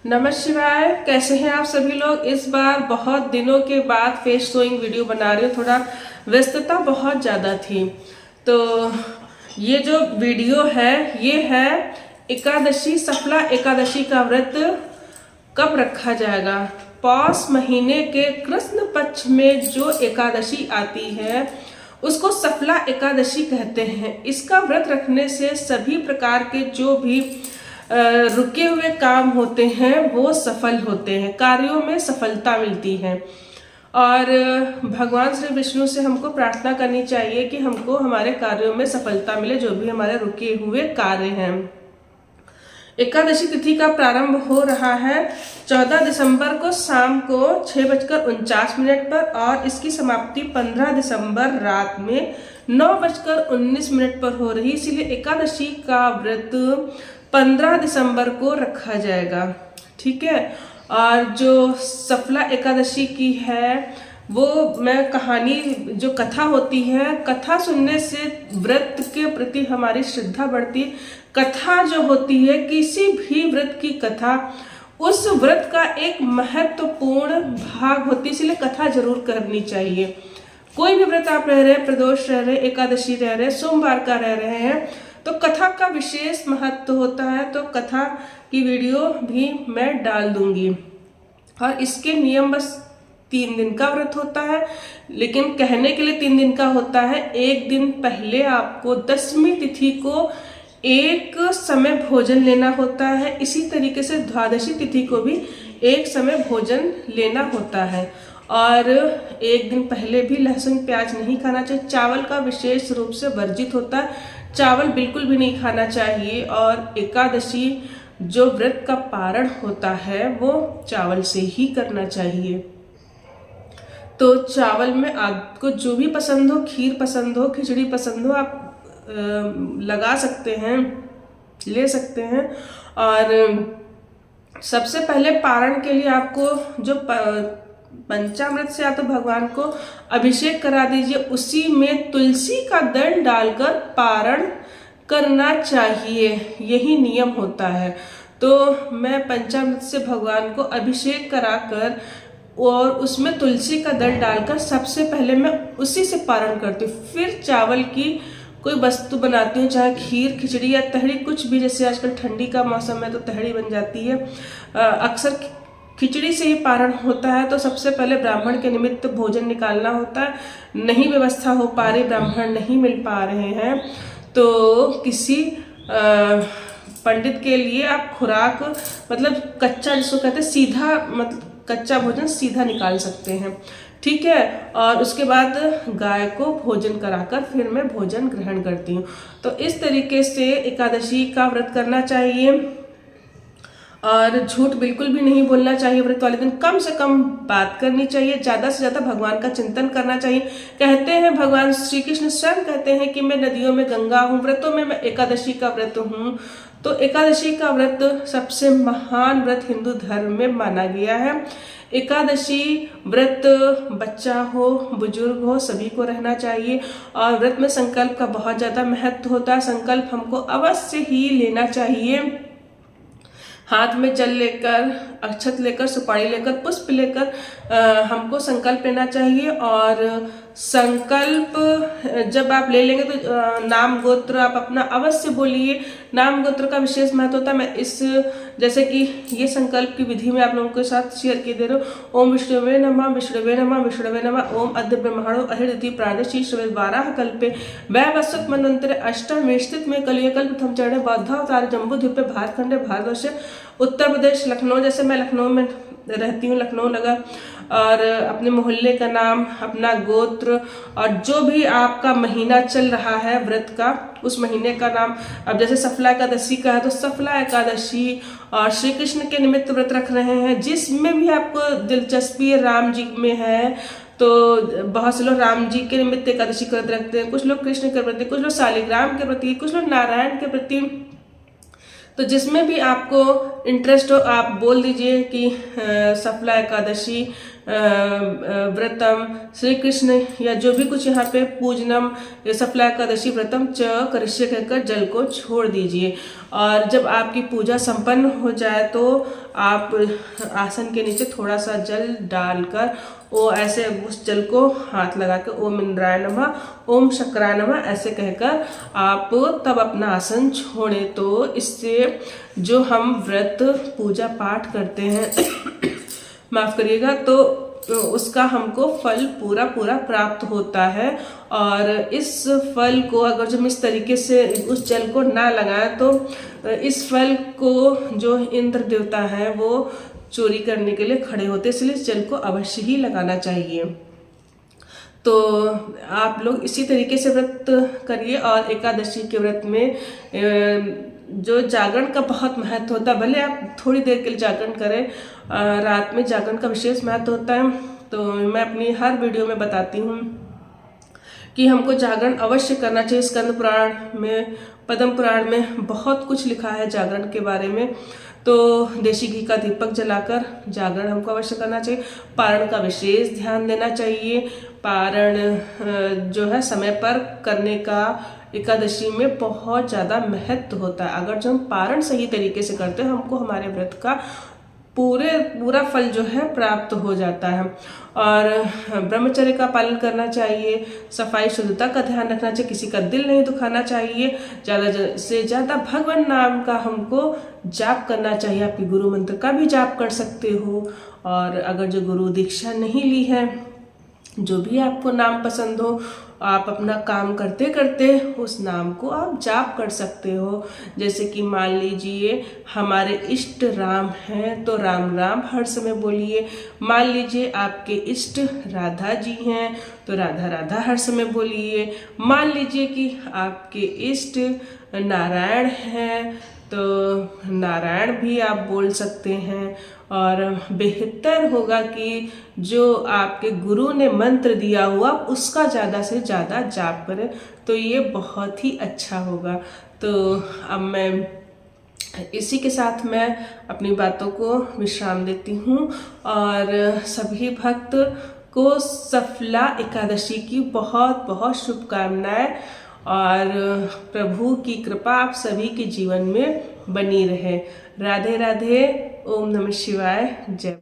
नमः शिवाय। कैसे हैं आप सभी लोग। इस बार बहुत दिनों के बाद फेस शोइंग वीडियो बना रही हूँ। थोड़ा व्यस्तता बहुत ज़्यादा थी, तो ये जो वीडियो है ये है एकादशी, सफला एकादशी का व्रत कब रखा जाएगा। पौष महीने के कृष्ण पक्ष में जो एकादशी आती है उसको सफला एकादशी कहते हैं। इसका व्रत रखने से सभी प्रकार के जो भी रुके हुए काम होते हैं वो सफल होते हैं, कार्यों में सफलता मिलती है। और भगवान श्री विष्णु से हमको प्रार्थना करनी चाहिए कि हमको हमारे कार्यों में सफलता मिले, जो भी हमारे रुके हुए कार्य हैं। एकादशी तिथि का प्रारंभ हो रहा है 14 दिसंबर को शाम को 6:49 पर और इसकी समाप्ति 15 दिसंबर रात में 9:19 पर हो रही। इसीलिए एकादशी का व्रत 15 दिसंबर को रखा जाएगा, ठीक है। और जो सफला एकादशी की है वो मैं कहानी, जो कथा होती है, कथा सुनने से व्रत के प्रति हमारी श्रद्धा बढ़ती। कथा जो होती है, किसी भी व्रत की कथा उस व्रत का एक महत्वपूर्ण भाग होती है, इसलिए कथा जरूर करनी चाहिए। कोई भी व्रत आप रह रहे हैं, प्रदोष रह रहे, एकादशी रह रहे, सोमवार का रह रहे हैं, तो कथा का विशेष महत्व होता है। तो कथा की वीडियो भी मैं डाल दूंगी। और इसके नियम बस 3 दिन का व्रत होता है, लेकिन कहने के लिए 3 दिन का होता है। एक दिन पहले आपको 10वीं तिथि को एक समय भोजन लेना होता है। इसी तरीके से द्वादशी तिथि को भी एक समय भोजन लेना होता है। और एक दिन पहले भी लहसुन प्याज नहीं खाना चाहिए। चावल का विशेष रूप से वर्जित होता है, चावल बिल्कुल भी नहीं खाना चाहिए। और एकादशी जो व्रत का पारण होता है वो चावल से ही करना चाहिए। तो चावल में आपको जो भी पसंद हो, खीर पसंद हो, खिचड़ी पसंद हो, आप लगा सकते हैं, ले सकते हैं। और सबसे पहले पारण के लिए आपको जो पंचामृत से या तो भगवान को अभिषेक करा दीजिए, उसी में तुलसी का दल डालकर पारण करना चाहिए, यही नियम होता है। तो मैं पंचामृत से भगवान को अभिषेक कराकर और उसमें तुलसी का दल डालकर सबसे पहले मैं उसी से पारण करती हूँ। फिर चावल की कोई वस्तु बनाती हूँ, चाहे खीर, खिचड़ी या तहरी, कुछ भी। जैसे आजकल ठंडी का मौसम है तो तहरी बन जाती है। अक्सर खिचड़ी से ही पारण होता है। तो सबसे पहले ब्राह्मण के निमित्त भोजन निकालना होता है। नहीं व्यवस्था हो पा रही, ब्राह्मण नहीं मिल पा रहे हैं, तो किसी पंडित के लिए आप खुराक, मतलब कच्चा जिसको कहते हैं, सीधा, मतलब कच्चा भोजन सीधा निकाल सकते हैं, ठीक है। और उसके बाद गाय को भोजन कराकर फिर मैं भोजन ग्रहण करती हूँ। तो इस तरीके से एकादशी का व्रत करना चाहिए। और झूठ बिल्कुल भी नहीं बोलना चाहिए। व्रत वाले दिन कम से कम बात करनी चाहिए, ज्यादा से ज्यादा भगवान का चिंतन करना चाहिए। कहते हैं, भगवान श्री कृष्ण स्वयं कहते हैं कि मैं नदियों में गंगा हूँ, व्रतों में मैं एकादशी का व्रत हूँ। तो एकादशी का व्रत सबसे महान व्रत हिंदू धर्म में माना गया है। एकादशी व्रत बच्चा हो, बुजुर्ग हो, सभी को रहना चाहिए। और व्रत में संकल्प का बहुत ज्यादा महत्व होता है। संकल्प हमको अवश्य ही लेना चाहिए। हाथ में जल लेकर, अक्षत लेकर, सुपारी लेकर, पुष्प लेकर हमको संकल्प लेना चाहिए। और संकल्प जब आप ले लेंगे तो नाम गोत्र आप अपना अवश्य बोलिए। नाम गोत्र का विशेष महत्व होता है। मैं इस, जैसे कि ये संकल्प की विधि में आप लोगों के साथ शेयर किए दे रहे हो। ओम विष्णुवे नमः, विष्णुवे नमः, विष्णुवे नमः। ओम अद्य ब्रह्मणो अहिर्दिति प्रादेशी श्रवे 12 कल्पे वैवस्वत मनवंतरे अष्टमे स्थित में कलियुग कल्प प्रथम चरणे बौद्धावतार जम्बूद्वीपे भारतखंडे भारतवर्ष उत्तर प्रदेश लखनऊ। जैसे मैं लखनऊ में रहती हूँ, लखनऊ नगर। और अपने मोहल्ले का नाम, अपना गोत्र, और जो भी आपका महीना चल रहा है व्रत का, उस महीने का नाम। अब जैसे सफला एकादशी का है तो सफला एकादशी, और श्री कृष्ण के निमित्त व्रत रख रहे हैं। जिसमें भी आपको दिलचस्पी है, राम जी में है तो बहुत से लोग राम जी के निमित्त एकादशी का व्रत रखते हैं, कुछ लोग कृष्ण के प्रति, कुछ लोग शालिग्राम के प्रति, कुछ लोग नारायण के प्रति। तो जिसमें भी आपको इंटरेस्ट हो आप बोल दीजिए कि सफला एकादशी व्रतम, श्री कृष्ण या जो भी कुछ यहाँ पे पूजनम, सफला एकादशी व्रतम च करिष्य कहकर जल को छोड़ दीजिए। और जब आपकी पूजा संपन्न हो जाए तो आप आसन के नीचे थोड़ा सा जल डालकर वो ऐसे उस जल को हाथ लगा के ओम इंद्राय नमः, ओम शक्राय नमः ऐसे कहकर आप तब अपना आसन छोड़ें। तो इससे जो हम व्रत पूजा पाठ करते हैं माफ करिएगा, तो उसका हमको फल पूरा पूरा प्राप्त होता है। और इस फल को अगर जब इस तरीके से उस जल को ना लगाएं तो इस फल को जो इंद्र देवता है वो चोरी करने के लिए खड़े होते, इसलिए इस जल को अवश्य ही लगाना चाहिए। तो आप लोग इसी तरीके से व्रत करिए। और एकादशी के व्रत में जो जागरण का बहुत महत्व होता है, भले आप थोड़ी देर के लिए जागरण करें, रात में जागरण का विशेष महत्व होता है। तो मैं अपनी हर वीडियो में बताती हूँ कि हमको जागरण अवश्य करना चाहिए। स्कंद पुराण में, पद्म पुराण में बहुत कुछ लिखा है जागरण के बारे में। तो देशी घी का दीपक जलाकर जागरण हमको अवश्य करना चाहिए। पारण का विशेष ध्यान देना चाहिए। पारण जो है समय पर करने का एकादशी में बहुत ज़्यादा महत्व होता है। अगर जो हम पारण सही तरीके से करते हैं हमको हमारे व्रत का पूरा फल जो है प्राप्त हो जाता है। और ब्रह्मचर्य का पालन करना चाहिए। सफाई शुद्धता का ध्यान रखना चाहिए। किसी का दिल नहीं दुखाना चाहिए। ज़्यादा से ज़्यादा भगवान नाम का हमको जाप करना चाहिए। आपकी गुरु मंत्र का भी जाप कर सकते हो। और अगर जो गुरु दीक्षा नहीं ली है, जो भी आपको नाम पसंद हो, आप अपना काम करते करते उस नाम को आप जाप कर सकते हो। जैसे कि मान लीजिए हमारे इष्ट राम हैं तो राम राम हर समय बोलिए। मान लीजिए आपके इष्ट राधा जी हैं तो राधा राधा हर समय बोलिए। मान लीजिए कि आपके इष्ट नारायण हैं तो नारायण भी आप बोल सकते हैं। और बेहतर होगा कि जो आपके गुरु ने मंत्र दिया हुआ उसका ज़्यादा से ज़्यादा जाप करें, तो ये बहुत ही अच्छा होगा। तो अब मैं इसी के साथ मैं अपनी बातों को विश्राम देती हूँ। और सभी भक्त को सफला एकादशी की बहुत बहुत शुभकामनाएं। और प्रभु की कृपा आप सभी के जीवन में बनी रहे। राधे राधे। ओम नमः शिवाय। जय।